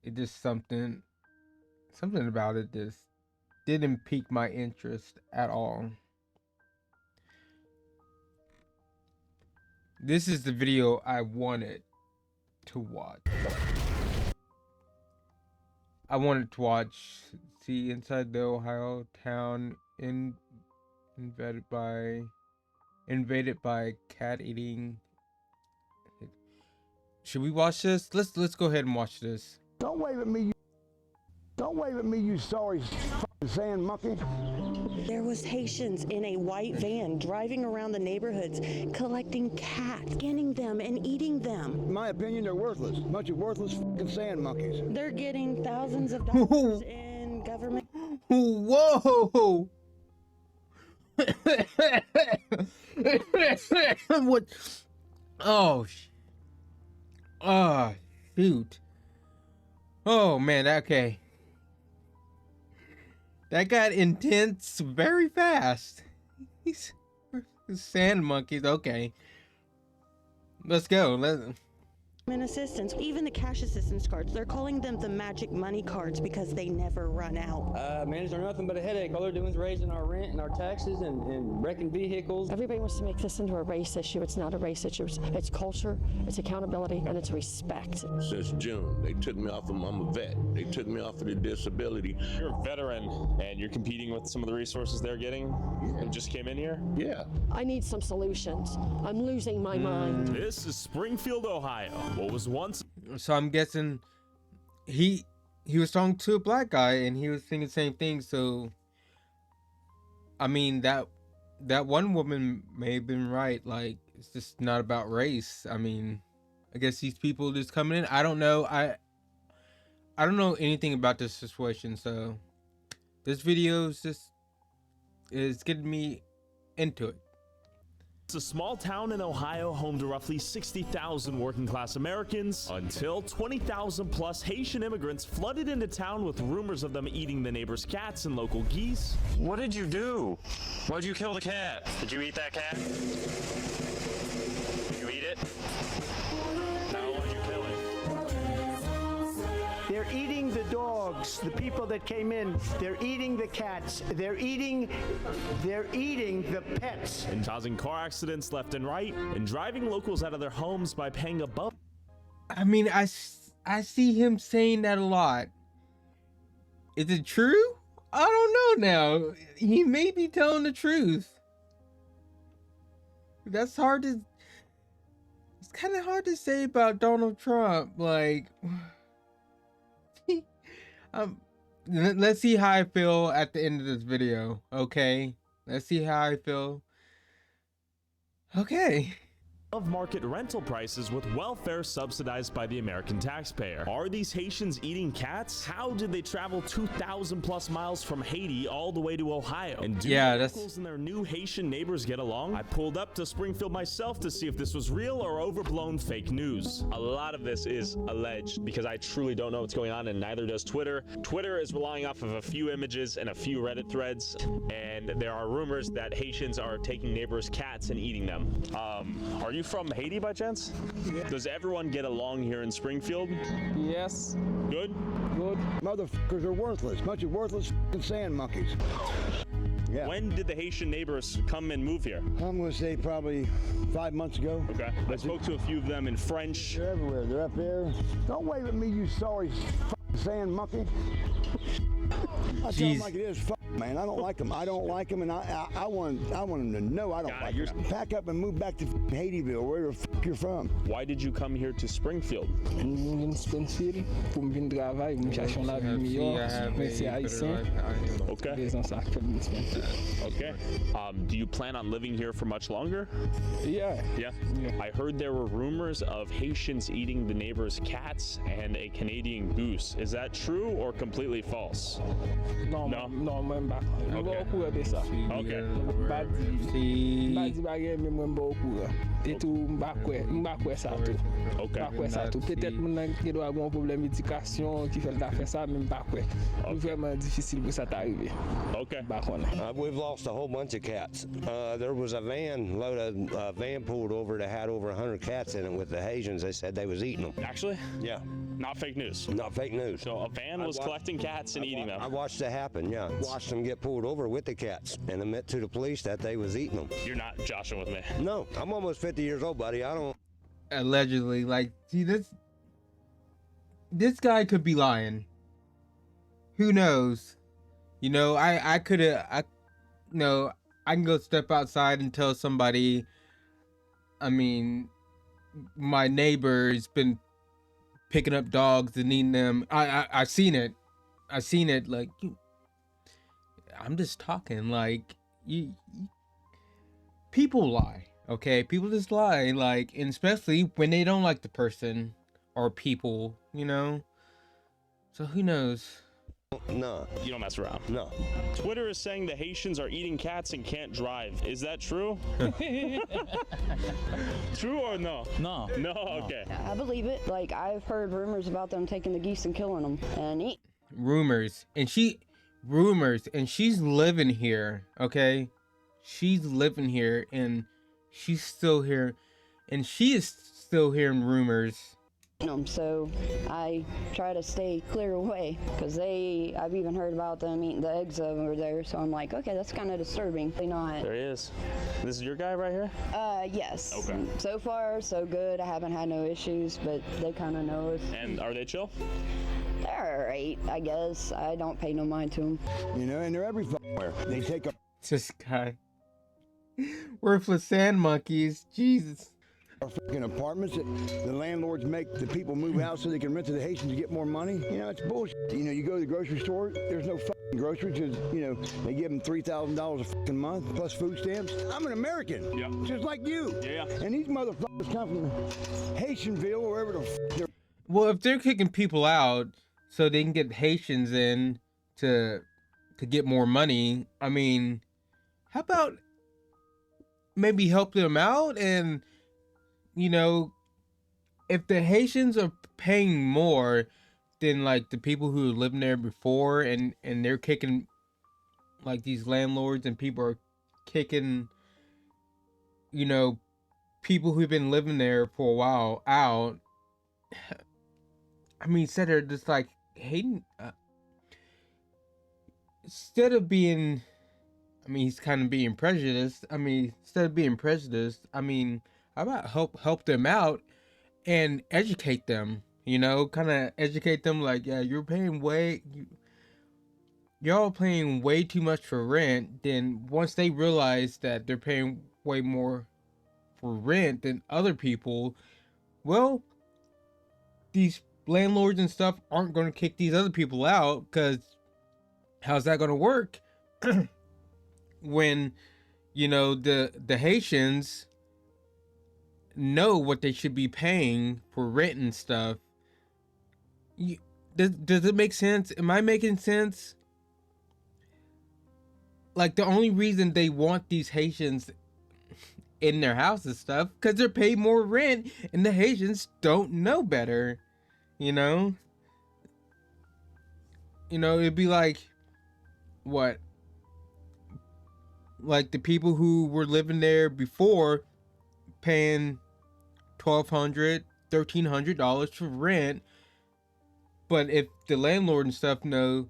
it just something about it just didn't pique my interest at all. This is the video I wanted to watch. I wanted to watch, see, inside the Ohio town invaded by cat eating. Should we watch this? Let's go ahead and watch this. Don't wave at me. Don't wave at me, you sorry sand monkey. There was Haitians in a white van driving around the neighborhoods, collecting cats, skinning them and eating them. In my opinion, they're worthless. Bunch of worthless sand monkeys. They're getting thousands of dollars in government. Whoa! What? Oh, shoot. Oh man, okay. That got intense very fast. These sand monkeys, okay. Let's go. Assistance, even the cash assistance cards, they're calling them the magic money cards because they never run out. Managers are nothing but a headache. All they're doing is raising our rent and our taxes and wrecking vehicles. Everybody wants to make this into a race issue. It's not a race issue. It's culture, it's accountability, and it's respect. Since June, they took me off of, I'm a vet. They took me off of the disability. You're a veteran and you're competing with some of the resources they're getting and just came in here? Yeah. I need some solutions. I'm losing my mind. This is Springfield, Ohio. What was once... So I'm guessing he was talking to a black guy and he was thinking the same thing. So I mean, that one woman may have been right. Like, it's just not about race. I mean, I guess these people just coming in. I don't know. I don't know anything about this situation. So this video is getting me into it. It's a small town in Ohio home to roughly 60,000 working class Americans until 20,000 plus Haitian immigrants flooded into town with rumors of them eating the neighbors' cats and local geese. What did you do? Why'd you kill the cat? Did you eat that cat? Did you eat it? No, why'd you kill it? They're eating the dogs, the people that came in. They're eating the cats. They're eating the pets. And causing car accidents left and right, and driving locals out of their homes by paying above. I mean, I see him saying that a lot. Is it true? I don't know now. He may be telling the truth. That's hard to... It's kind of hard to say about Donald Trump. Like... let's see how I feel at the end of this video. Okay, let's see how I feel. Okay. Of market rental prices with welfare subsidized by the American taxpayer. Are these Haitians eating cats? How did they travel 2,000 plus miles from Haiti all the way to Ohio? And do locals and their new Haitian neighbors get along? I pulled up to Springfield myself to see if this was real or overblown fake news. A lot of this is alleged because I truly don't know what's going on, and neither does Twitter. Twitter is relying off of a few images and a few Reddit threads, and there are rumors that Haitians are taking neighbors' cats and eating them. Are you from Haiti by chance? Yeah. Does everyone get along here in Springfield? Yes. Good? Good. Motherfuckers are worthless. Bunch of worthless sand monkeys. Yeah. When did the Haitian neighbors come and move here? I'm gonna say probably 5 months ago. Okay. I spoke to a few of them in French. They're everywhere. They're up there. Don't wave at me, you sorry sand monkey. I tell them like it is. Man, I don't like them. I don't like them, and I want them to know I don't like them. Pack up and move back to Haitieville, where the you're from. Why did you come here to Springfield? In Springfield, pour me venir travailler, me chercher la vie meilleure, mais c'est haïtien. Okay. Okay. Do you plan on living here for much longer? Yeah. Yeah. I heard there were rumors of Haitians eating the neighbors' cats and a Canadian goose. Is that true or completely false? No. Même pas. Okay. Okay. Okay. et tout m'pa kwe ça tout. Okay. M'pa kwe ça tout. Peut-être moun nan ki doit avoir un problème d'éducation qui fait le faire ça mais m'pa kwe. C'est vraiment difficile pour ça t'arriver. Okay. We've lost a whole bunch of cats. There was a van pulled over that had over 100 cats in it with the Haitians. They said they was eating them. Actually? Yeah. Not fake news. Not fake news. So a van was collecting cats and eating them. I watched it happen, yeah. Watched them get pulled over with the cats and admit to the police that they was eating them. You're not joshing with me. No, I'm almost 50 years old, buddy. I don't... Allegedly, like, see, this guy could be lying. Who knows? You know, I can go step outside and tell somebody, I mean, my neighbor's been picking up dogs and eating them. I've seen it. Like, I'm just talking. Like, people lie. Okay, people just lie. Like, and especially when they don't like the person or people. You know. So who knows? No. You don't mess around. No. Twitter is saying the Haitians are eating cats and can't drive. Is that true? True or no? No. No? Okay. I believe it. Like, I've heard rumors about them taking the geese and killing them and eat. Rumors. And she's living here, okay? She's living here and she's still here and she is still hearing rumors. So I try to stay clear away because I've even heard about them eating the eggs over there. So I'm like, okay, that's kind of disturbing. They not. There he is. This is your guy right here? Yes. Okay. So far, so good. I haven't had no issues, but they kind of know us. And are they chill? They're all right, I guess. I don't pay no mind to them. You know, and they're everywhere. They take a... This guy. Worthless sand monkeys. Jesus. Our fucking apartments that the landlords make the people move out so they can rent to the Haitians to get more money. You know, it's bullshit. You know, you go to the grocery store, there's no fucking groceries because, you know, they give them $3,000 a fucking month plus food stamps. I'm an American. Yeah. Just like you. Yeah. And these motherfuckers come from Haitianville or wherever the fuck they're... Well, if they're kicking people out so they can get Haitians in to get more money, I mean, how about maybe help them out? And you know, if the Haitians are paying more than like the people who were living there before and they're kicking, like, these landlords and people are kicking, you know, people who've been living there for a while out, I mean, instead of just like hating, instead of being, I mean, he's kind of being prejudiced. I mean, instead of being prejudiced, I mean, how about help them out and educate them, you know, kind of educate them like, yeah, you're y'all paying way too much for rent. Then once they realize that they're paying way more for rent than other people, well, these landlords and stuff aren't going to kick these other people out, because how's that going to work when, you know, the Haitians know what they should be paying for rent and stuff? Does it make sense? Am I making sense? Like, the only reason they want these Haitians in their house and stuff because they're paid more rent and the Haitians don't know better, you know? You know, it'd be like, what? Like the people who were living there before paying $1,200, $1,300 for rent, but if the landlord and stuff knows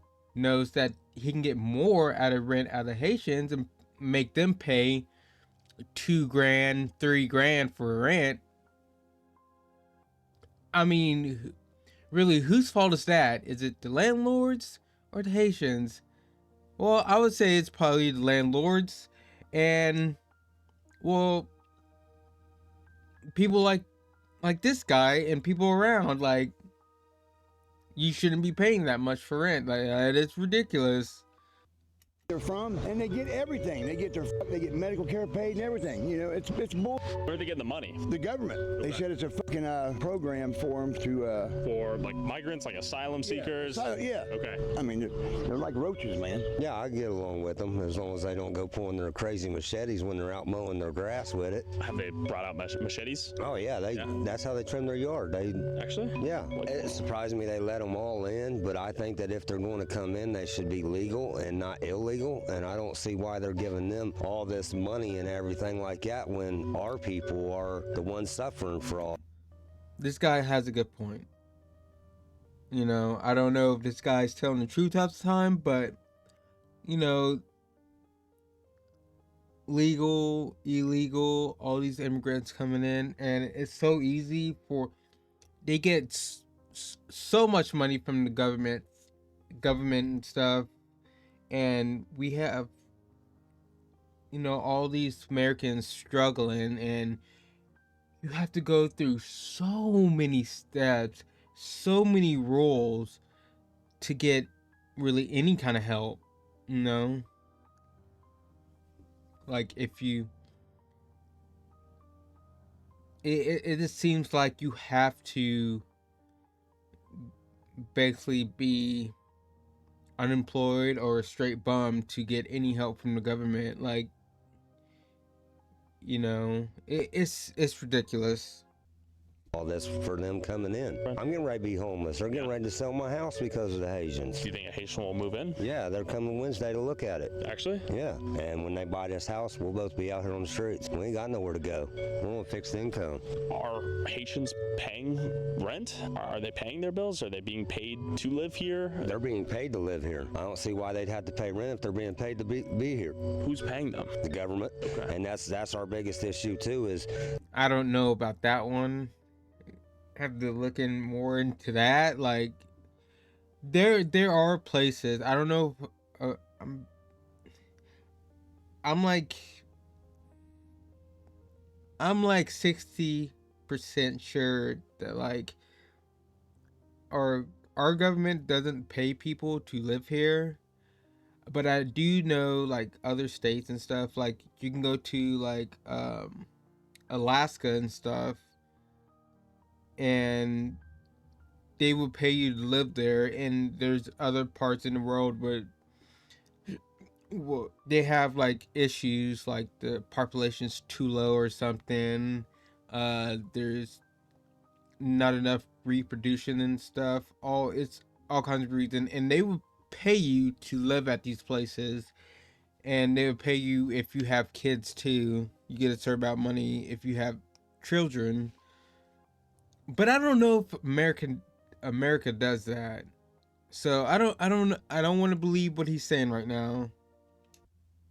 that he can get more out of rent out of Haitians and make them pay $2,000, $3,000 for rent, I mean, really, whose fault is that? Is it the landlords or the Haitians? Well, I would say it's probably the landlords, and, well, people like this guy and people around, like, you shouldn't be paying that much for rent. Like, it's ridiculous. they're from, and they get everything. They get medical care paid and everything. You know, it's bull. Where are they getting the money? The government. Okay. They said it's a fucking program for them to. For like migrants, like asylum seekers. Yeah. Okay. I mean, they're like roaches, man. Yeah, I get along with them as long as they don't go pulling their crazy machetes when they're out mowing their grass with it. Have they brought out machetes? Oh yeah, that's how they trim their yard. They actually. Yeah. It surprised me they let them all in, but I think that if they're going to come in, they should be legal and not illegal. And I don't see why they're giving them all this money and everything like that when our people are the ones suffering for all. This guy has a good point. You know, I don't know if this guy's telling the truth half the time, but, you know, legal, illegal, all these immigrants coming in, and it's so easy they get so much money from the government and stuff. And we have, you know, all these Americans struggling, and you have to go through so many steps, so many rules to get really any kind of help, you know? Like if you, it just seems like you have to basically be unemployed or a straight bum to get any help from the government. Like, you know, it's ridiculous. All this for them coming in. I'm getting ready to be homeless. They're getting ready to sell my house because of the Haitians. Do you think a Haitian will move in? Yeah, they're coming Wednesday to look at it. Actually? Yeah, and when they buy this house, we'll both be out here on the streets. We ain't got nowhere to go. We want fixed income. Are Haitians paying rent? Are they paying their bills? Are they being paid to live here? They're being paid to live here. I don't see why they'd have to pay rent if they're being paid to be here. Who's paying them? The government. Okay. And that's our biggest issue too is... I don't know about that one. Have to look in more into that. Like there are places, I don't know if, I'm like 60% sure that like our government doesn't pay people to live here, but I do know like other states and stuff, like you can go to like Alaska and stuff, and they will pay you to live there. And there's other parts in the world where they have like issues, like the population's too low or something. There's not enough reproduction and stuff. It's all kinds of reasons, and they will pay you to live at these places, and they will pay you if you have kids too. You get a certain amount of money if you have children. But I don't know if America does that. So I don't want to believe what he's saying right now.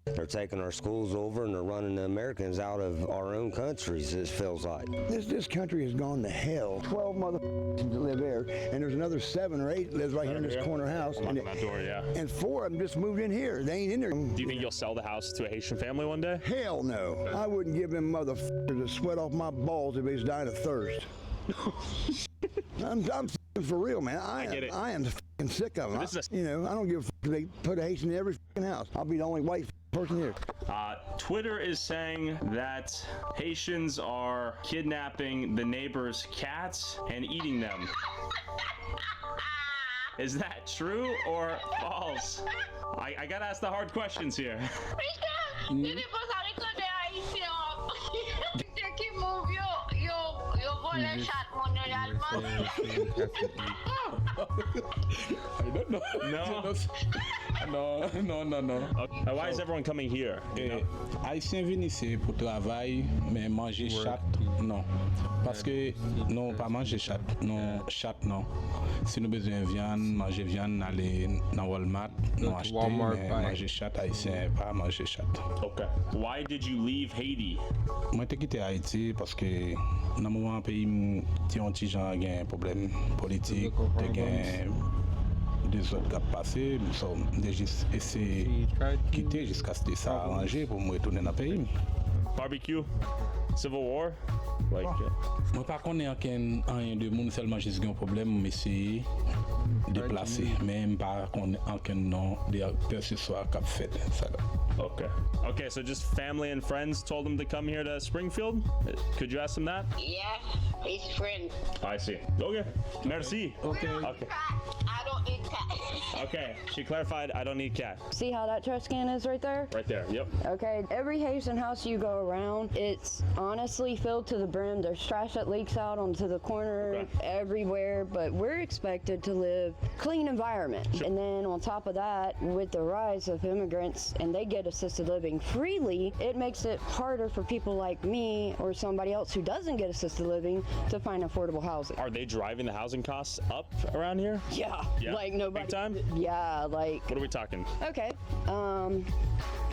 They're taking our schools over and they're running the Americans out of our own countries, it feels like. This country has gone to hell. 12 motherfuckers live there, and there's another 7 or 8 lives right here in this corner house. I'm knocking on that door, yeah. And 4 of them just moved in here. They ain't in there. Do you think you'll sell the house to a Haitian family one day? Hell no. I wouldn't give them motherfuckers the sweat off my balls if they was dying of thirst. I'm for real, man. I am fucking sick of them. You know, I don't give a fuck if they put a Haitian in every fucking house. I'll be the only white person here. Twitter is saying that Haitians are kidnapping the neighbors' cats and eating them. Is that true or false? I gotta ask the hard questions here. I don't know. No. Okay. Why is everyone coming here? Haïtien viennent ici pour travailler, mais manger chat, non. Parce que, non, pas manger chat, non, chat, non. Si nous besoin de viande, manger viande, aller dans Walmart, non acheter, mais manger chat, Haïtien, pas manger chat. Okay. Why did you leave Haiti? Moi, j'ai quitté Haïti parce que dans le moment pays, il y a un petit genre qui a un problème politique, qui a des autres qui ont passé, nous sommes déjà essayé de quitter jusqu'à ce que ça arrangé pour me retourner dans le pays. Barbecue? Civil War? Like, Moi pas connais aucun de monde seulement juste un problème mais c'est déplacé même pas connais aucun nom de personne soit cap fait ça. Okay. Okay, so just family and friends told him to come here to Springfield? Could you ask him that? Yeah, his friend. I see. Okay. Merci. Okay. Okay. I don't eat cat. Okay. She clarified, I don't need cat. See how that trash can is right there? Right there. Yep. Okay, every Haitian house you go around, it's honestly filled to the brim. There's trash that leaks out onto the corner everywhere, but we're expected to live clean environment. And then on top of that, with the rise of immigrants and they get assisted living freely, it makes it harder for people like me or somebody else who doesn't get assisted living to find affordable housing. Are they driving the housing costs up around here? Yeah, like nobody. Big time? Yeah, like. What are we talking? Okay.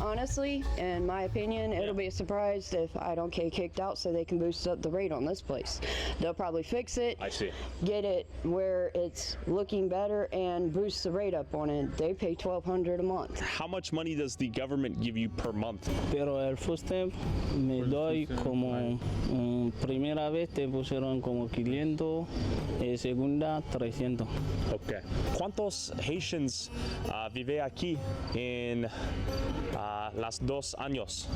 Honestly, in my opinion, it'll be a surprise if I don't get kicked out so they can boost up the rate on this place. They'll probably fix it. I see. Get it where it's looking better and boost the rate up on it. They pay $1,200 a month. How much money does the government give you per month? Pero el first time me doy como primera vez te pusieron como 500, segunda 300. Okay. ¿Cuántos Haitians vive aquí en las 2 años?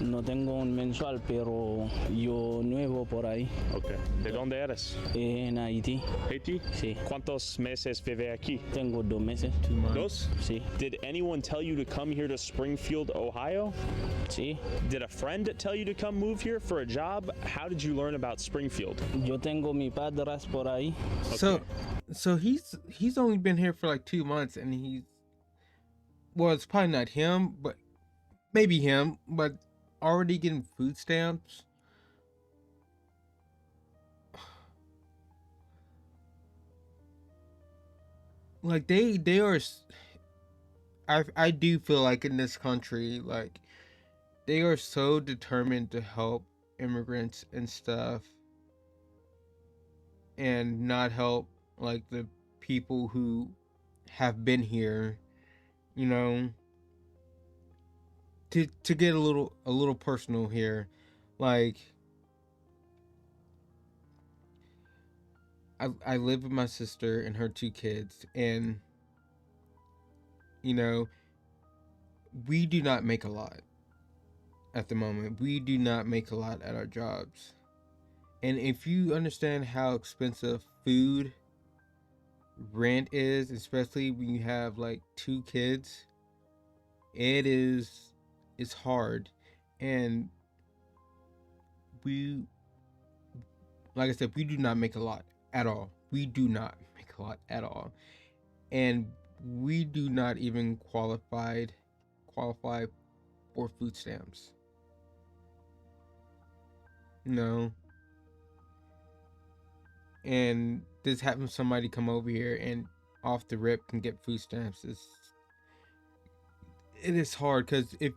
No tengo un mensual, pero yo nuevo por ahí. Okay. ¿De dónde eres? En Haití. Haití? Sí. ¿Cuántos meses vive aquí? Tengo 2 meses. 2 months. ¿Dos? Sí. Did anyone tell you to come here to Springfield, Ohio? Sí. Did a friend tell you to come move here for a job? How did you learn about Springfield? Yo tengo mi padres por ahí. Okay. So he's only been here for like 2 months, and well, it's probably not him, but maybe him, but already getting food stamps. Like they are. I do feel like in this country, like they are so determined to help immigrants and stuff, and not help like the people who have been here, you know. To get a little personal here, like I live with my sister and her 2 kids, and you know, we do not make a lot at the moment. We do not make a lot at our jobs. And if you understand how expensive food, rent is, especially when you have like 2 kids, it's hard. And we, like I said, we do not make a lot at all. We do not make a lot at all. And we do not even qualify for food stamps. No. And this happens, somebody come over here and off the rip can get food stamps. It is hard, because if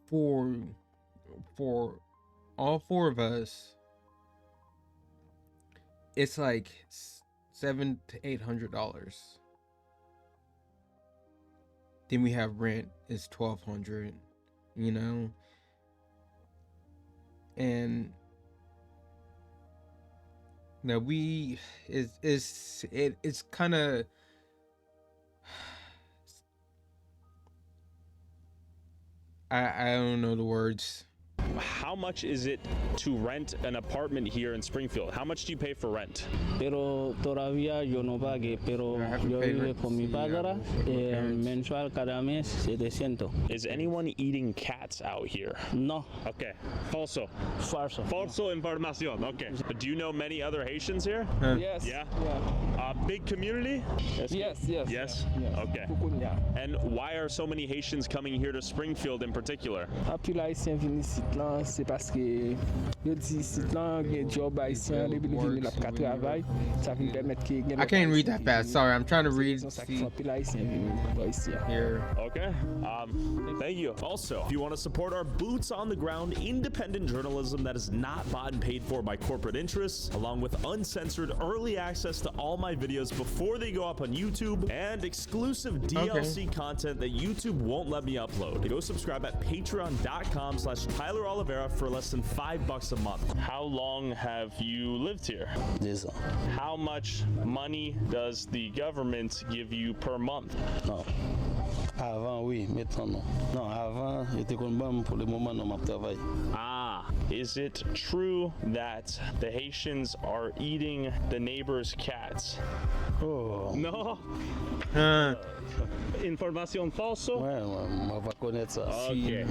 for all 4 of us, it's like $700 to $800. Then we have rent is $1,200, you know, and now it's kind of, I don't know the words. How much is it to rent an apartment here in Springfield? How much do you pay for rent? Pero todavía yo no pagué, pero yo vivo con mi padre, mensual cada mes 700. Is anyone eating cats out here? No. Okay. Falso. Falso. Falso información. Okay. Do you know many other Haitians here? Yes. Yeah? Big community? Yes. Yes? Okay. And why are so many Haitians coming here to Springfield in particular? Apil Haitien vini sit lan lan, se paske yo di sit lan gen job haisyen, debi li vini la pou ka travay, sa vin permet ki gen I can't read that fast. Sorry, I'm trying to read. Here. Okay. Thank you. Also, if you want to support our boots on the ground independent journalism that is not bought and paid for by corporate interests, along with uncensored early access to all my videos before they go up on YouTube and exclusive DLC content that YouTube won't let me upload, go subscribe at patreon.com/Tyler Oliveira for less than $5 a month. How long have you lived here? This one. How much money does the government give you per month? Non. Avant, oui, maintenant non. Non, avant, j'étais kon bam, pour le moment, non, m'a travail. Ah, is it true that the Haitians are eating the neighbor's cats? Oh. No. Information falso? Ouais, on va connaître ça. Okay.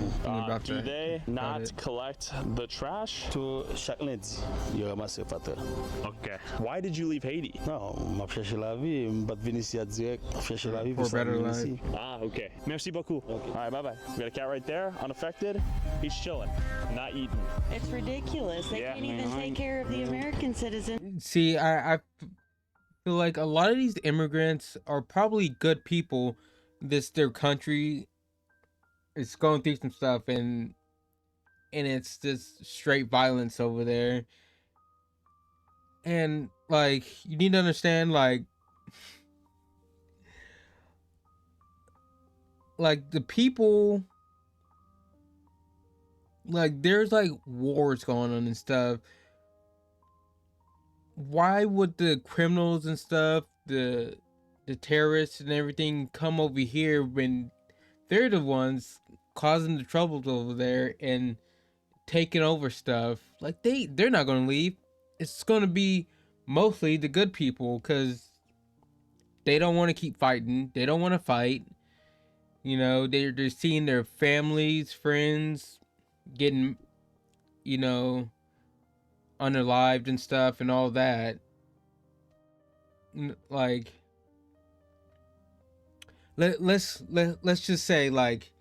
Do they not collect the trash? Chaque lundi, il ramasse le facteur. Okay. Why did you leave Haiti? Non, m'a cherché la vie, m'a pas venu ici à direct, chercher la vie pour ça ici. Ah, okay. Merci beaucoup. Okay. All right, bye-bye. We got a cat right there, unaffected. He's chilling, not eating. It's ridiculous. They can't even take care of the American citizens. See, I feel like a lot of these immigrants are probably good people. Their country is going through some stuff, and it's just straight violence over there. And like, you need to understand, like the people, like there's like wars going on and stuff. Why would the criminals and stuff, the terrorists and everything come over here when they're the ones causing the troubles over there and taking over stuff? Like they're not going to leave. It's going to be mostly the good people, because they don't want to keep fighting. They don't want to fight. You know, they're seeing their families, friends getting, you know, unalived and stuff and all that. Like, let's just say, like,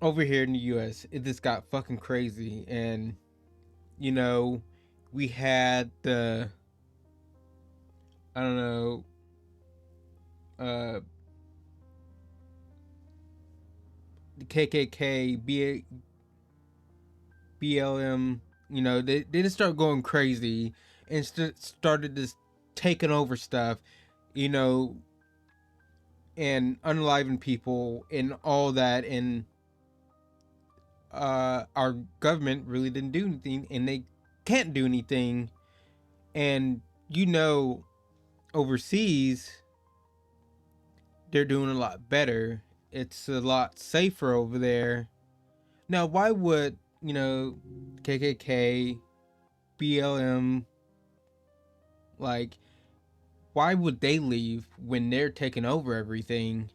over here in the US, it just got fucking crazy. And you know, we had the, I don't know, the KKK, BLM, you know, they just start going crazy and started just taking over stuff, you know, and unaliving people and all that. And our government really didn't do anything, and they can't do anything. And you know, overseas they're doing a lot better. It's a lot safer over there. Now, why would, you know, KKK, BLM, like, why would they leave when they're taking over everything?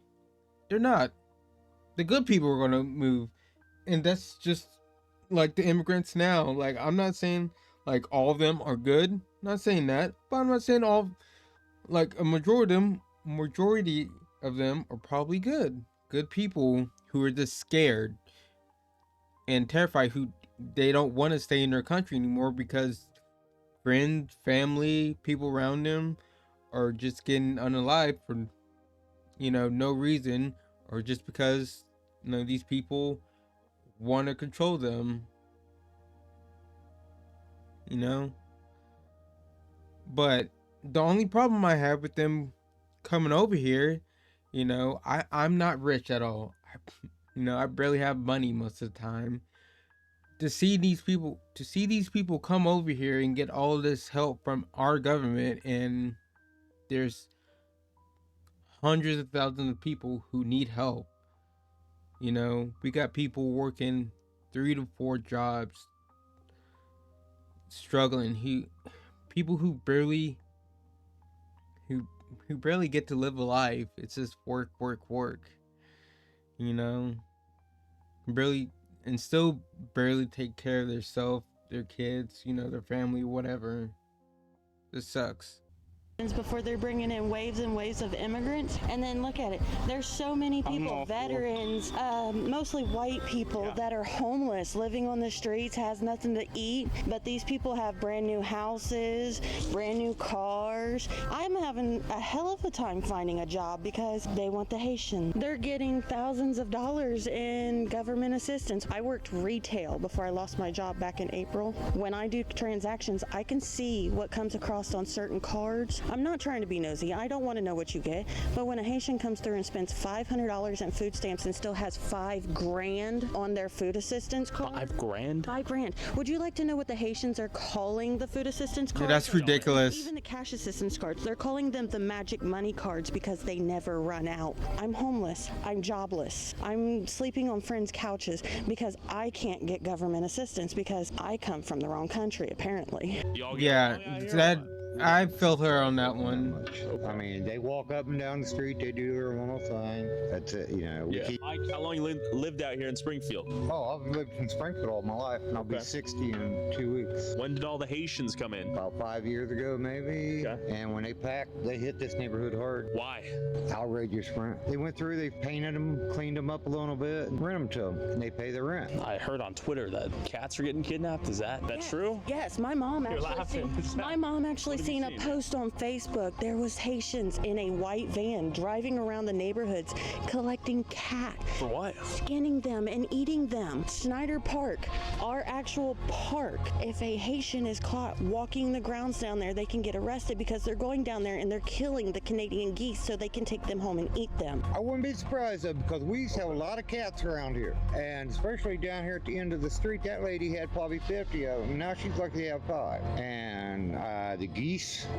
They're not. The good people are going to move. And that's just like the immigrants now. Like, I'm not saying like all of them are good. I'm not saying that. But I'm not saying all, like a majority of them are probably good. Good people who are just scared and terrified, who they don't want to stay in their country anymore because friends, family, people around them are just getting unalived for, you know, no reason, or just because, you know, these people want to control them, you know. But the only problem I have with them coming over here, you know, I'm not rich at all. You know, I barely have money most of the time. To see these people come over here and get all this help from our government, and there's hundreds of thousands of people who need help. You know, we got people working 3 to 4 jobs, struggling. People who barely get to live a life. It's just work. You know, still barely take care of themselves, their kids, you know, their family, whatever. This sucks. before they're bringing in waves and waves of immigrants. And then look at it. There's so many people, veterans, mostly white people that are homeless, living on the streets, has nothing to eat. But these people have brand new houses, brand new cars. I'm having a hell of a time finding a job because they want the Haitian. They're getting thousands of dollars in government assistance. I worked retail before I lost my job back in April. When I do transactions, I can see what comes across on certain cards. I'm not trying to be nosy. I don't want to know what you get. But when a Haitian comes through and spends $500 in food stamps and still has $5,000 on their food assistance card. $5,000? $5,000. Would you like to know what the Haitians are calling the food assistance cards? Yeah, that's ridiculous. Even the cash assistance cards. They're calling them the magic money cards because they never run out. I'm homeless. I'm jobless. I'm sleeping on friends' couches because I can't get government assistance because I come from the wrong country, apparently. Yeah, that I felt her on that one. I mean, they walk up and down the street, they do their normal thing. That's it, you know. Mike, how long you lived out here in Springfield? Oh, I've lived in Springfield all my life, and I'll be 60 in 2 weeks. When did all the Haitians come in? About 5 years ago, maybe. Okay. And when they packed, they hit this neighborhood hard. Why? Outrageous rent. They went through, they painted them, cleaned them up a little bit, and rent them to them, and they pay the rent. I heard on Twitter that cats are getting kidnapped. Is that true? Yes, my mom actually seen a post on Facebook. There was Haitians in a white van driving around the neighborhoods collecting cats. For what? Skinning them and eating them. Snyder Park, our actual park. If a Haitian is caught walking the grounds down there, they can get arrested because they're going down there and they're killing the Canadian geese so they can take them home and eat them. I wouldn't be surprised though, because we used to have a lot of cats around here, and especially down here at the end of the street, that lady had probably 50 of them. Now she's lucky to have 5. And the geese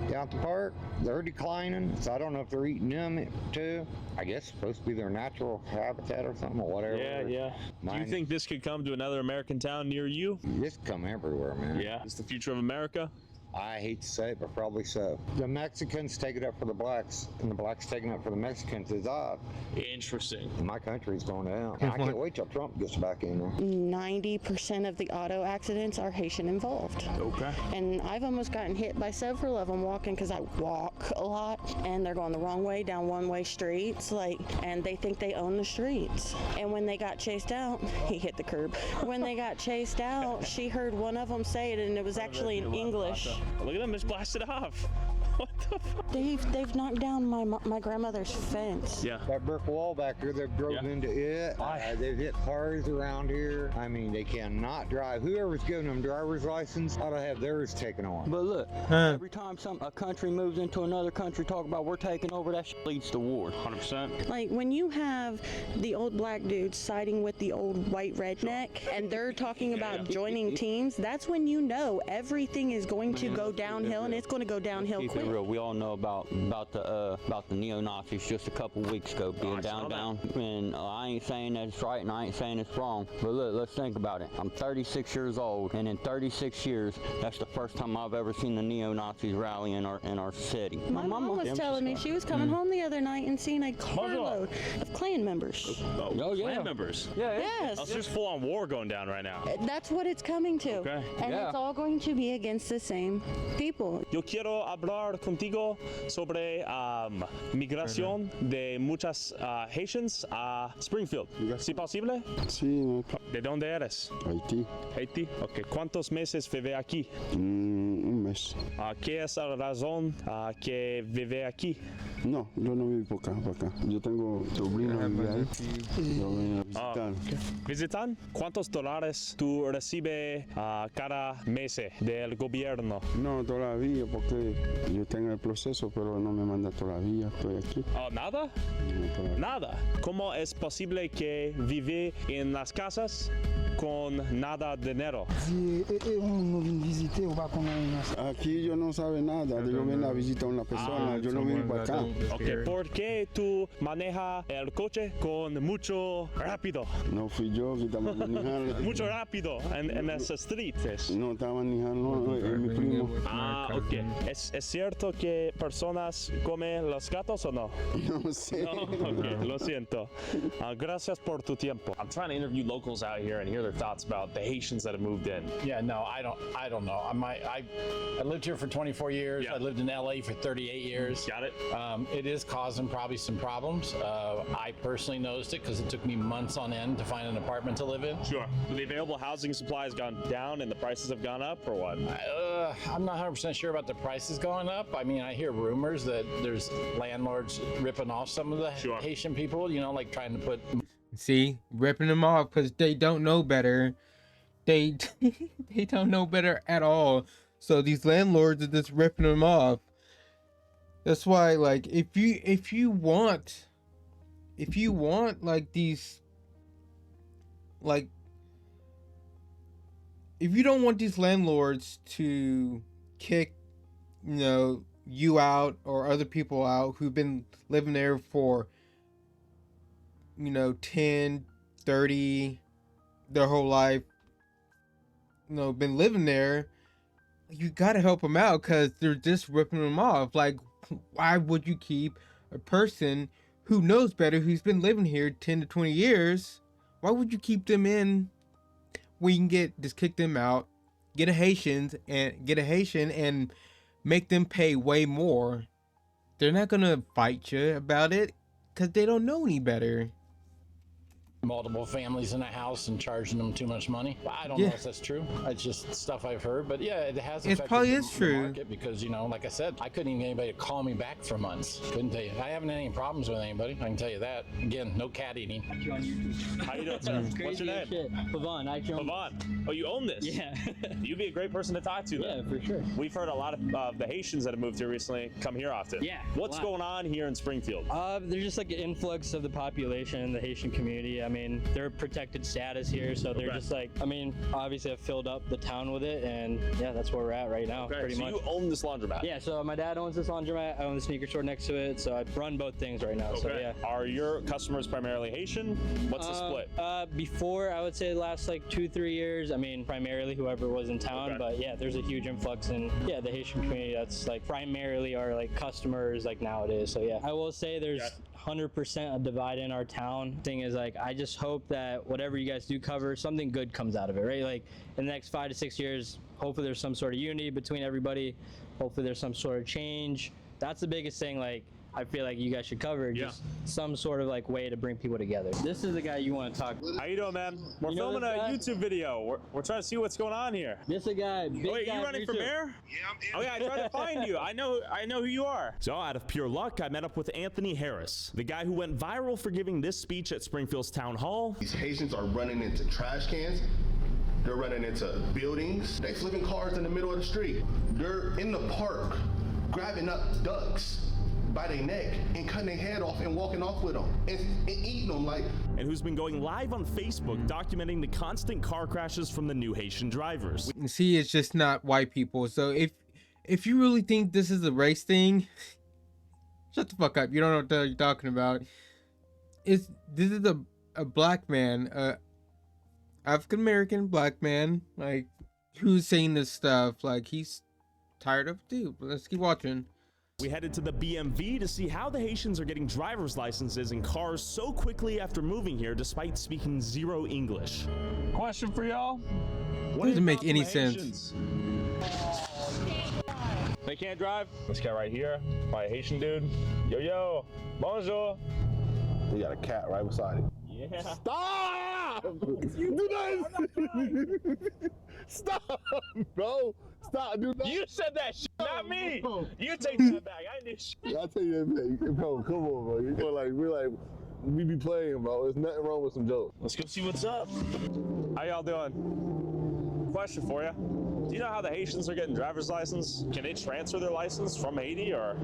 down at the park, they're declining, so I don't know if they're eating them too. I guess it's supposed to be their natural habitat or something, or whatever. Yeah. Do you think this could come to another American town near you? This could come everywhere, man. Yeah. Is the future of America? I hate to say it, but probably so. The Mexicans take it up for the blacks, and the blacks taking it up for the Mexicans is odd. Interesting. My country's going down. I can't wait till Trump gets back in there. 90% of the auto accidents are Haitian involved. Okay. And I've almost gotten hit by several of them walking because I walk a lot, and they're going the wrong way down one-way streets, and they think they own the streets. And when they got chased out, he hit the curb. When they got chased out, she heard one of them say it, and it was actually in English. Look at them, just blasted off. What the fuck? They've knocked down my grandmother's fence. Yeah. That brick wall back here, they've drove into it. They've hit cars around here. I mean, they cannot drive. Whoever's giving them driver's license ought to have theirs taken on. But look, every time a country moves into another country, talk about we're taking over, that shit leads to war. 100%. Like when you have the old black dudes siding with the old white redneck, and they're talking about joining teams, that's when you know everything is going to go downhill, and it's going to go downhill quick. Real. We all know about the neo-Nazis just a couple weeks ago being down. And I ain't saying that it's right and I ain't saying it's wrong. But look, let's think about it. I'm 36 years old, and in 36 years, that's the first time I've ever seen the neo-Nazis rally in our city. My mom was telling me she was coming home the other night and seeing a carload of Klan members. Oh, yeah. Klan members? Yes. Oh, so there's full-on war going down right now. That's what it's coming to. Okay. And it's all going to be against the same people. Yo quiero hablar contigo sobre migración de muchas Haitians a Springfield. ¿Sí posible? Sí. ¿De dónde eres? Haití. Haití. Ok. ¿Cuántos meses vive aquí? Un mes. ¿Qué es la razón que vive aquí? No, yo no vivo por acá. Yo tengo sobrinos ahí. Yo vengo a visitar. ¿Visitan? ¿Cuántos dólares tú recibes cada mes del gobierno? No, todavía, porque yo tengo el proceso, pero no me manda todavía. Estoy aquí. ¿Nada? No, nada. ¿Cómo es posible que vive en las casas con nada de dinero? Aquí yo no sabe nada. Yo vengo a visitar a una persona. Yo no vivo por acá. Ok, ¿por qué tú manejas el coche con mucho rápido? No fui yo que estaba manejando. Mucho rápido en esa street. No estaba manejando, es mi primo. Ok. ¿Es cierto que personas comen los gatos o no? No sé. No? Okay, lo siento. Gracias por tu tiempo. I'm trying to interview locals out here and hear their your thoughts about the Haitians that have moved in. Yeah, no, I don't know. I lived here for 24 years. Yeah. I lived in LA for 38 years. Got it. It is causing probably some problems. I personally noticed it because it took me months on end to find an apartment to live in. Sure. So the available housing supply has gone down and the prices have gone up, or what? I'm not 100% sure about the prices going up. I mean, I hear rumors that there's landlords ripping off some of the Haitian people, you know, like trying to put... See, ripping them off because they don't know better. They don't know better at all. So these landlords are just ripping them off. That's why, like, if you want like these, like, if you don't want these landlords to kick, you know, you out or other people out who've been living there for, you know, 10, 30, their whole life, you know, been living there, you gotta help them out because they're just ripping them off. Like, why would you keep a person who knows better, who's been living here 10 to 20 years? Why would you keep them in when you can just kick them out, get a Haitian and make them pay way more? They're not gonna fight you about it because they don't know any better. Multiple families in a house and charging them too much money. I don't know if that's true. It's just stuff I've heard, but yeah, it has affected the market because, you know, like I said, I couldn't even get anybody to call me back for months. Couldn't tell you. I haven't had any problems with anybody. I can tell you that. Again, no cat eating. How you doing, sir? What's your name? Pavon. Pavon. Oh, you own this? Yeah. You'd be a great person to talk to, then. Yeah, for sure. We've heard a lot of the Haitians that have moved here recently come here often. Yeah. What's going on here in Springfield? There's just like an influx of the population in the Haitian community. I mean, they're protected status here, so they're just like, I mean, obviously I've filled up the town with it, and yeah, that's where we're at right now. Pretty much. You own this laundromat? Yeah, so my dad owns this laundromat, I own the sneaker store next to it, so I run both things right now. So yeah. Are your customers primarily Haitian? What's the split? Before, I would say the last like 2-3 years, I mean, primarily whoever was in town, but yeah, there's a huge influx in the Haitian community. That's like primarily our like customers like nowadays. So yeah, I will say there's 100% a divide in our town. Thing is, like, I just hope that whatever you guys do cover, something good comes out of it, right? Like in the next 5 to 6 years, hopefully there's some sort of unity between everybody. Hopefully there's some sort of change. That's the biggest thing, like, I feel like you guys should cover, just some sort of like way to bring people together. This is the guy you want to talk to. How you doing, man? We're filming a YouTube video. We're trying to see what's going on here. This is a guy, big Wait, guy you running for mayor? Yeah, I'm in. Oh yeah, I tried to find you. I know who you are. So out of pure luck, I met up with Anthony Harris, the guy who went viral for giving this speech at Springfield's town hall. These Haitians are running into trash cans. They're running into buildings. They flipping cars in the middle of the street. They're in the park grabbing up ducks by their neck and cutting their head off and walking off with them and eating them like. And who's been going live on Facebook documenting the constant car crashes from the new Haitian drivers. See, it's just not white people. So if you really think this is a race thing, shut the fuck up. You don't know what you're talking about. This is a black man, African American black man, like, who's saying this stuff. Like, he's tired of it too. Let's keep watching. We headed to the BMV to see how the Haitians are getting driver's licenses in cars so quickly after moving here despite speaking zero English. Question for y'all. What doesn't make any sense. They can't drive? This guy right here, my Haitian dude. Yo, bonjour. You got a cat right beside it. Yeah. Stop! Do not. Stop, bro. Stop, do not. You said that shit, not me. You take that back. I didn't do shit. I'll tell you that, bro. Come on, bro. We be playing, bro. There's nothing wrong with some jokes. Let's go see what's up. How y'all doing? Question for you. Do you know how the Haitians are getting driver's license? Can they transfer their license from Haiti, or?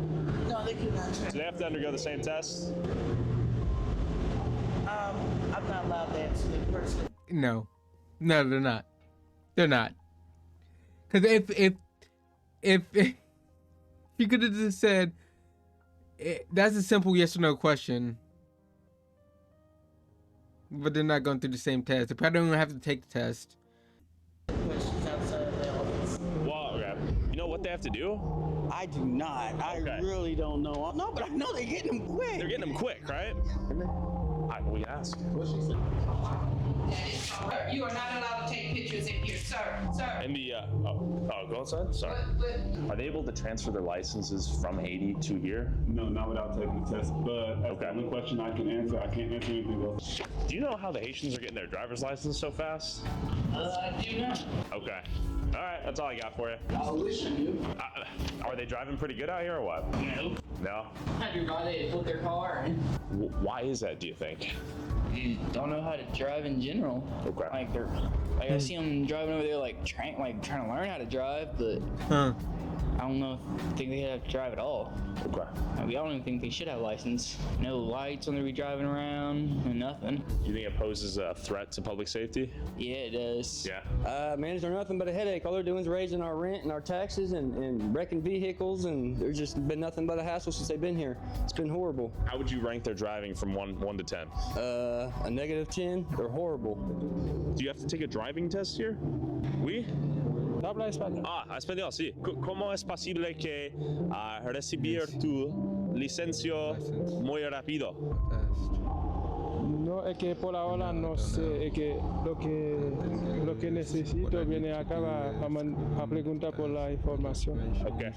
No, they cannot transfer. Do they have to undergo the same test? I'm not allowed to answer the person. No, they're not. They're not. Because if you could have just said, that's a simple yes or no question. But they're not going through the same test. They probably don't even have to take the test. Questions outside of the office. Well, okay. You know what they have to do? I do not. I really don't know. No, but I know they're getting them quick. They're getting them quick, right? we can ask. You are not allowed to take pictures in here, sir. Sir. In the go outside. Sorry. Are they able to transfer their licenses from Haiti to here? No, not without taking the test. But that's the only question I can answer. I can't answer anything else. Do you know how the Haitians are getting their driver's license so fast? I do not. Okay. All right, that's all I got for you. I wish I knew. Are they driving pretty good out here or what? No. No? I do not. They put their car in. Why is that, do you think? You don't know how to drive in general. Okay. Like I see them driving over there trying to learn how to drive, but I don't know think they have to drive at all. Okay. I don't even think they should have a license. No lights when they be driving around, no nothing. Do you think it poses a threat to public safety? Yeah, it does. Yeah. Man, they're nothing but a headache. All they're doing is raising our rent and our taxes and wrecking vehicles, and there's just been nothing but a hassle since they've been here. It's been horrible. How would you rank their driving from 1 to 10? A -10. They're horrible. Do you have to take a driving test here? Oui? Habla español. Español, sí. ¿Cómo es posible que recibir tu licencia muy rápido? No, es que por ahora no sé, es que lo que necesito viene acá a preguntar por la información. Okay.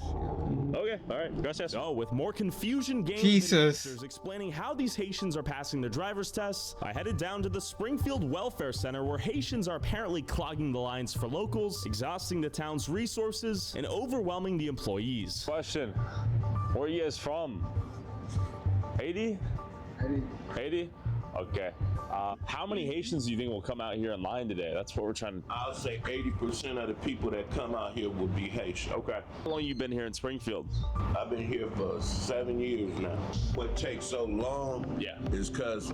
Okay, all right. Gracias. So, with more confusion gained Jesus. than answers explaining how these Haitians are passing their driver's tests, I headed down to the Springfield Welfare Center where Haitians are apparently clogging the lines for locals, exhausting the town's resources, and overwhelming the employees. Question. Where are you guys from? Haiti? Haiti? Okay. How many Haitians do you think will come out here in line today? That's what we're trying to... I'll say 80% of the people that come out here will be Haitian. Okay. How long have you been here in Springfield? I've been here for 7 years now. What takes so long is because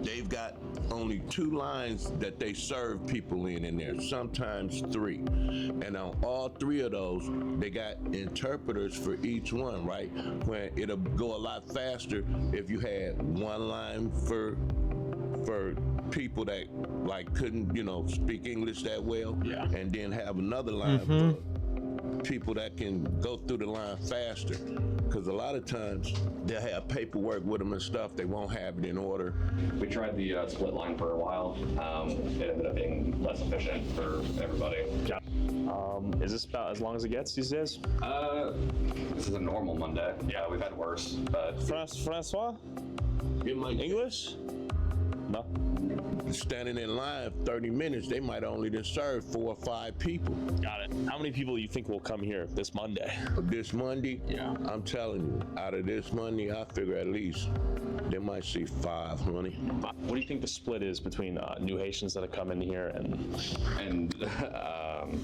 they've got only 2 lines that they serve people in there, sometimes 3. And on all 3 of those, they got interpreters for each one, right? When it'll go a lot faster if you had 1 line for people that couldn't, speak English that well, and then have another line for people that can go through the line faster. Because a lot of times they'll have paperwork with them and stuff, they won't have it in order. We tried the split line for a while. It ended up being less efficient for everybody. Yeah. Is this about as long as it gets these days? This is a normal Monday. Yeah, we've had worse, but... Francois? English? No. Standing in line 30 minutes, they might only just serve 4 or 5 people. Got it. How many people do you think will come here this Monday? This Monday? Yeah. I'm telling you, out of this Monday, I figure at least they might see 5, honey. What do you think the split is between new Haitians that have come in here and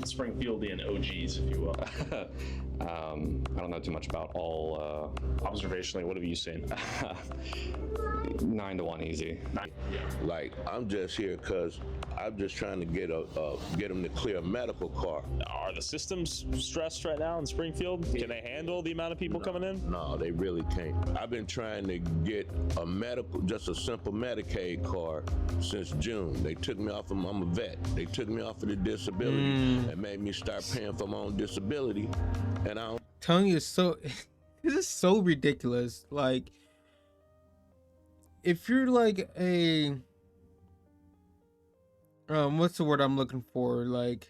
Springfieldian OGs, if you will? I don't know too much about all... Observationally, what have you seen? 9 to 1 easy. Like, I'm just here because I'm just trying to get them to clear a medical car. Are the systems stressed right now in Springfield? Can they handle the amount of people coming in? No, they really can't. I've been trying to get a just a simple Medicaid card since June. They took me off of, I'm a vet. They took me off of the disability and made me start paying for my own disability. And I don't... Telling you, this is so ridiculous. Like, if you're like a what's the word I'm looking for? Like,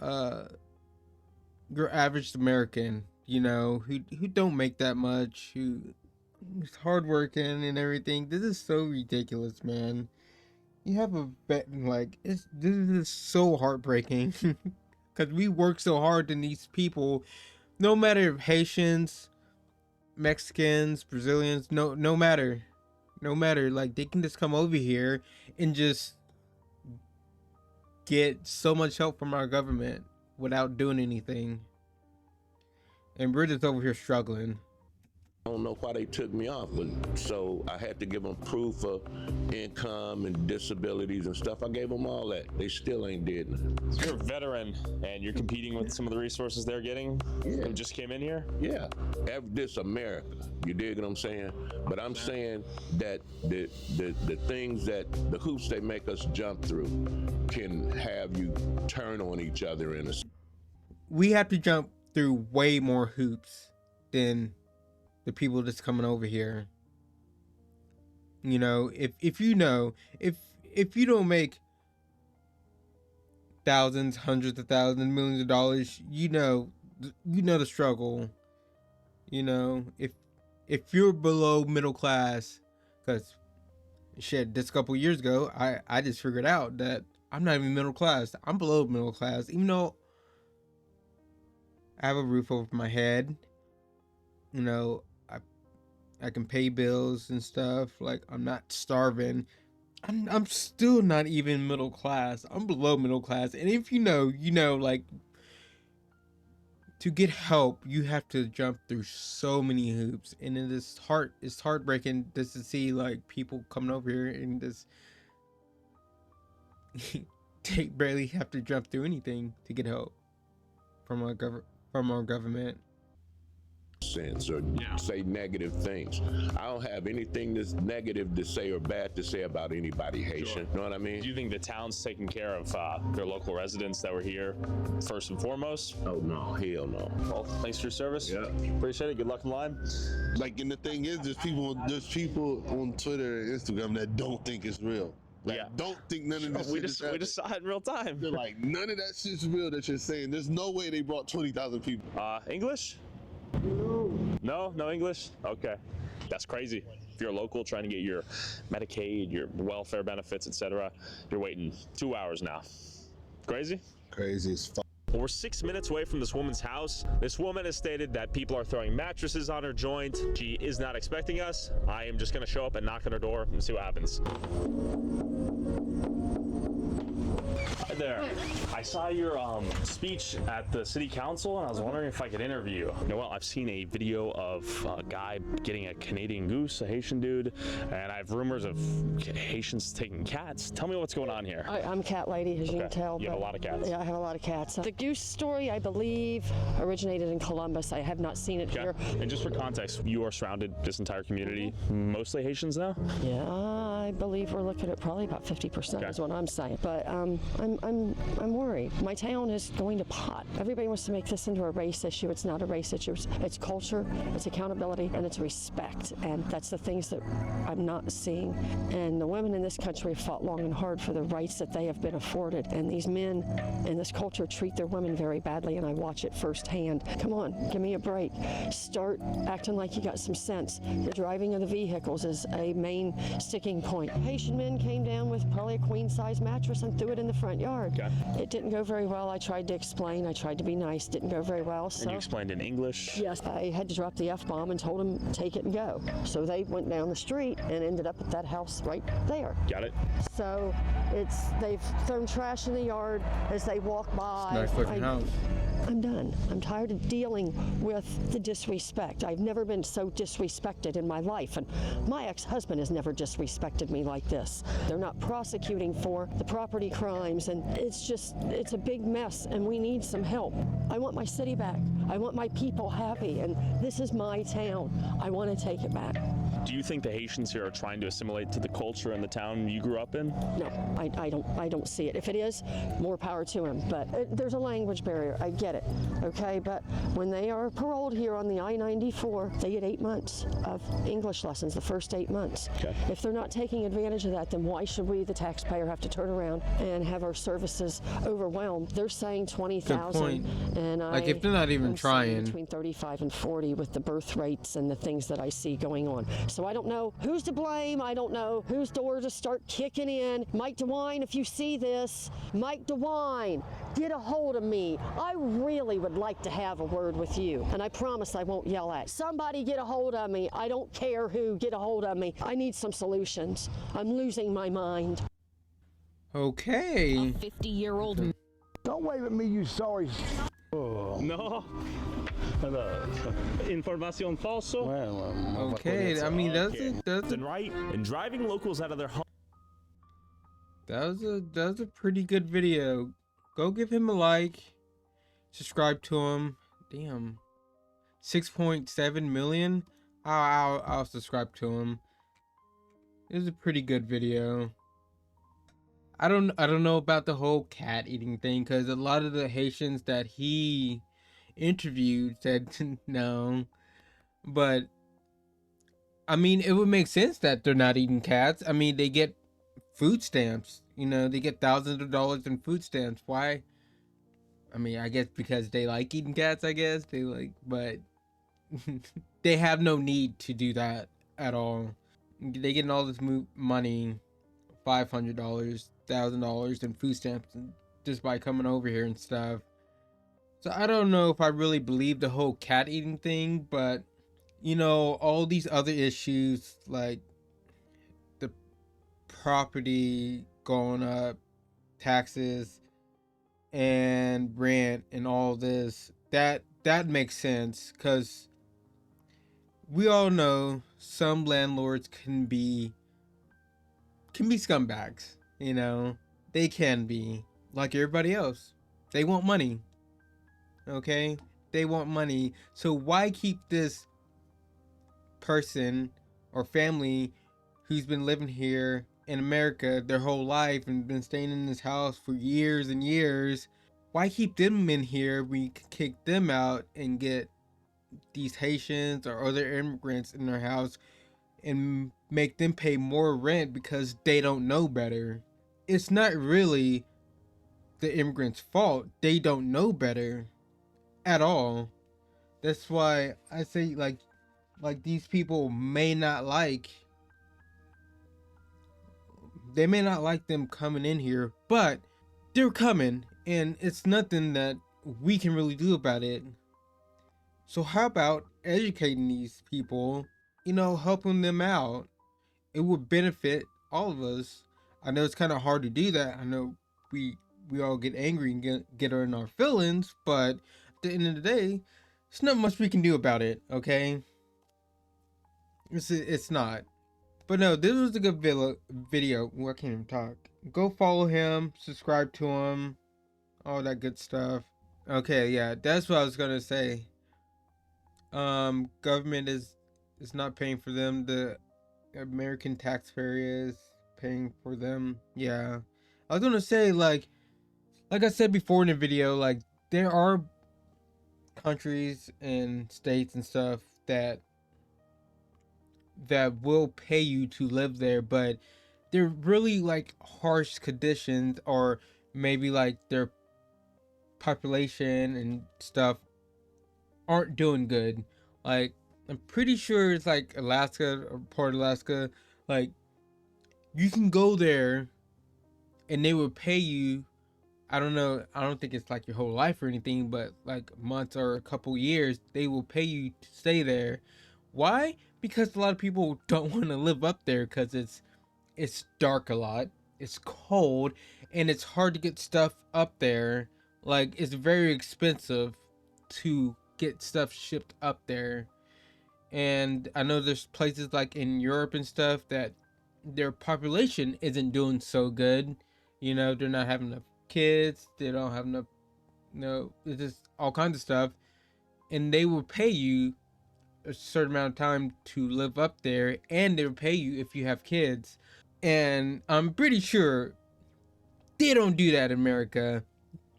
your average American, who don't make that much, who's hardworking and everything. This is so ridiculous, man. You have a vet, this is so heartbreaking. Because we work so hard and these people, no matter if Haitians, Mexicans, Brazilians, no matter, like, they can just come over here and just get so much help from our government without doing anything. And we're just over here struggling. I don't know why they took me off, but so I had to give them proof of income and disabilities and stuff. I gave them all that. They still ain't did nothing. So you're a veteran and you're competing with some of the resources they're getting who just came in here? Yeah. This America. You dig what I'm saying? But I'm saying that the things the hoops they make us jump through can have you turn on each other in a... We have to jump through way more hoops than the people that's coming over here. You know, if you know, if you don't make thousands, hundreds of thousands, millions of dollars, you know the struggle. You know, if you're below middle class, because shit, this couple years ago, I just figured out that I'm not even middle class. I'm below middle class, even though I have a roof over my head. You know, I can pay bills and stuff. Like, I'm not starving. I'm still not even middle class. I'm below middle class. And if you know, like, to get help, you have to jump through so many hoops, and it's heartbreaking just to see like people coming over here and just they barely have to jump through anything to get help from our government. Sense or say negative things. I don't have anything that's negative to say or bad to say about anybody Haitian. You know what I mean? Do you think the town's taking care of their local residents that were here first and foremost? Oh no, hell no. Well, thanks for your service. Yeah, appreciate it. Good luck in line. Like, and the thing is, there's people on Twitter and Instagram that don't think it's real. Like, don't think none of this. We just saw it in real time. They're like, none of that shit's real that you're saying. There's no way they brought 20,000 people. English? No English? Okay. That's crazy. If you're a local trying to get your Medicaid, your welfare benefits, etc., you're waiting 2 hours now. Crazy? Crazy as fuck. Well, we're 6 minutes away from this woman's house. This woman has stated that people are throwing mattresses on her joint. She is not expecting us. I am just going to show up and knock on her door and see what happens. Hi there. I saw your speech at the city council, and I was wondering if I could interview you. Well, I've seen a video of a guy getting a Canadian goose, a Haitian dude, and I have rumors of Haitians taking cats. Tell me what's going on here. I'm a cat lady, as you can tell. You have a lot of cats. Yeah, I have a lot of cats. The goose story, I believe, originated in Columbus. I have not seen it here. And just for context, you are surrounded, this entire community, mostly Haitians now? Yeah, I believe we're looking at probably about 50% is what I'm saying. But I'm worried. My town is going to pot. Everybody wants to make this into a race issue. It's not a race issue. It's culture, it's accountability, and it's respect. And that's the things that I'm not seeing. And the women in this country have fought long and hard for the rights that they have been afforded. And these men in this culture treat their women very badly, and I watch it firsthand. Come on, give me a break. Start acting like you got some sense. The driving of the vehicles is a main sticking point. Haitian men came down with probably a queen-size mattress and threw it in the front yard. It didn't go very well. I tried to explain. I tried to be nice. Didn't go very well. So and you explained in English? Yes. I had to drop the F-bomb and told them, take it and go. So they went down the street and ended up at that house right there. Got it. So they've thrown trash in the yard as they walk by. Nice looking house. I'm done. I'm tired of dealing with the disrespect. I've never been so disrespected in my life, and my ex-husband has never disrespected me like this. They're not prosecuting for the property crimes, and it's a big mess, and we need some help. I want my city back. I want my people happy, and this is my town. I want to take it back. Do you think the Haitians here are trying to assimilate to the culture in the town you grew up in? No, I don't see it. If it is, more power to them. But there's a language barrier. I get it. Okay, but when they are paroled here on the I-94, they get 8 months of English lessons, the first 8 months. If they're not taking advantage of that, then why should we, the taxpayer, have to turn around and have our services overwhelmed? They're saying 20,000, and like if they're not even trying, between 35 and 40 with the birth rates and the things that I see going on. So I don't know who's to blame. I don't know whose door to start kicking in. Mike DeWine, if you see this, Mike DeWine, get a hold of me. I really would like to have a word with you, and I promise I won't yell at you. Somebody get a hold of me. I don't care who, get a hold of me. I need some solutions. I'm losing my mind. Okay. A 50-year-old. Don't wave at me, you sorry. No. Información falso. Okay, I mean that's right. And driving locals out of their home. That was a pretty good video. Go give him a like. Subscribe to him. Damn. 6.7 million. I'll subscribe to him. It was a pretty good video. I don't know about the whole cat eating thing, because a lot of the Haitians that he interviewed said no, but I mean, it would make sense that they're not eating cats. I mean, they get food stamps. You know, they get thousands of dollars in food stamps. Why? I mean, I guess because they like eating cats, I guess. They like, but they have no need to do that at all. They getting all this money, $500, $1,000 in food stamps just by coming over here and stuff. So I don't know if I really believe the whole cat eating thing, but you know, all these other issues like the property going up, taxes and rent and all this, that makes sense, because we all know some landlords can be scumbags. You know, they can be like everybody else. They want money. Okay, they want money. So why keep this person or family who's been living here in America their whole life and been staying in this house for years and years? Why keep them in here when you can kick them out and get these Haitians or other immigrants in their house and make them pay more rent because they don't know better? It's not really the immigrants' fault. They don't know better at all. That's why I say like these people may not like them coming in here, but they're coming and it's nothing that we can really do about it. So how about educating these people, you know, helping them out? It would benefit all of us. I know it's kind of hard to do that. I know we all get angry and get in our feelings, but at the end of the day, there's not much we can do about it, okay? It's not. But no, this was a good video. Well, I can't even talk. Go follow him, subscribe to him, all that good stuff. Okay, yeah, that's what I was gonna say. Government is not paying for them. The American taxpayer is paying for them. Yeah, I was gonna say like I said before in the video, like there are countries and states and stuff that will pay you to live there, but they're really like harsh conditions, or maybe like their population and stuff aren't doing good. Like I'm pretty sure it's like Alaska or part of Alaska, like you can go there and they will pay you, I don't know, I don't think it's like your whole life or anything, but like months or a couple years, they will pay you to stay there. Why? Because a lot of people don't want to live up there because it's dark a lot, it's cold, and it's hard to get stuff up there. Like it's very expensive to get stuff shipped up there. And I know there's places like in Europe and stuff that their population isn't doing so good. You know, they're not having enough kids, they don't have enough, it's just all kinds of stuff. And they will pay you a certain amount of time to live up there, and they'll pay you if you have kids. And I'm pretty sure they don't do that in America.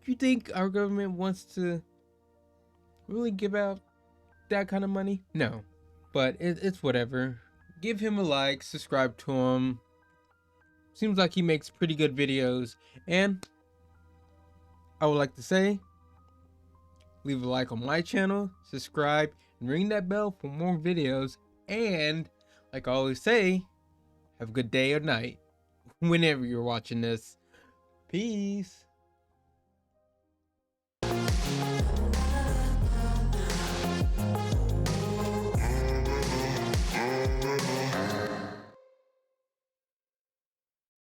You think our government wants to really give out that kind of money? No. But it's whatever. Give him a like, subscribe to him. Seems like he makes pretty good videos. And I would like to say, leave a like on my channel, subscribe, and ring that bell for more videos. And like I always say, have a good day or night whenever you're watching this. Peace.